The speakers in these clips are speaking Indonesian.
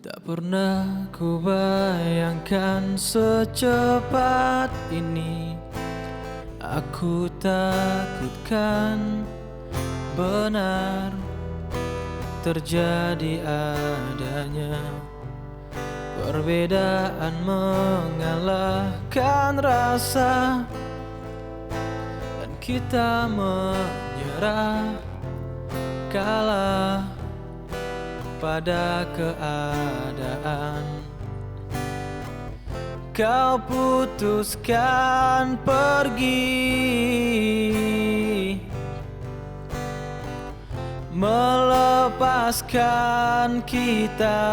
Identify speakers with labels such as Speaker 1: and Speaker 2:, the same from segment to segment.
Speaker 1: Tak pernah ku bayangkan secepat ini. Aku takutkan benar terjadi adanya perbedaan mengalahkan rasa, dan kita menyerah kalah pada keadaan. Kau putuskan pergi, melepaskan kita.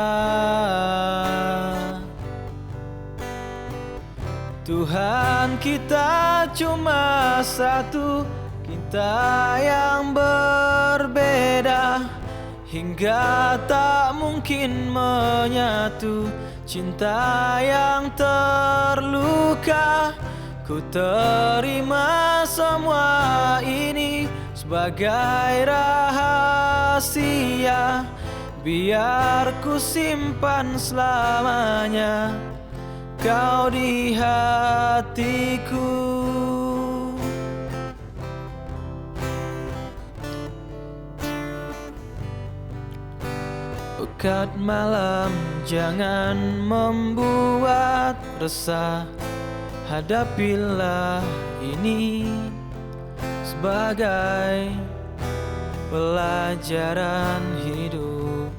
Speaker 1: Tuhan, kita cuma satu, kita yang berbeda hingga tak mungkin menyatu. Cinta yang terluka, ku terima semua ini sebagai rahasia. Biar ku simpan selamanya kau di hatiku. Pekat malam jangan membuat resah, hadapilah ini sebagai pelajaran hidup.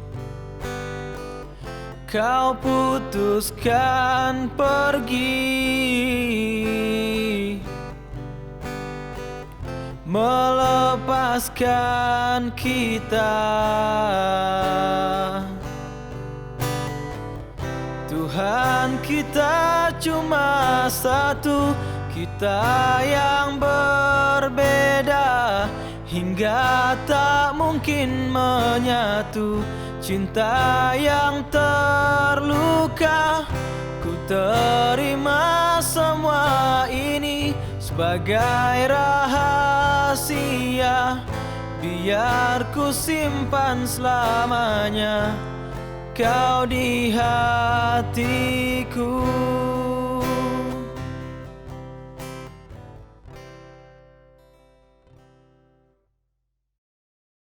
Speaker 1: Kau putuskan pergi, melepaskan kita. Tuhan, kita cuma satu, kita yang berbeda hingga tak mungkin menyatu. Cinta yang terluka, ku terima semua ini sebagai rahasia. Biar ku simpan selamanya kau di hatiku.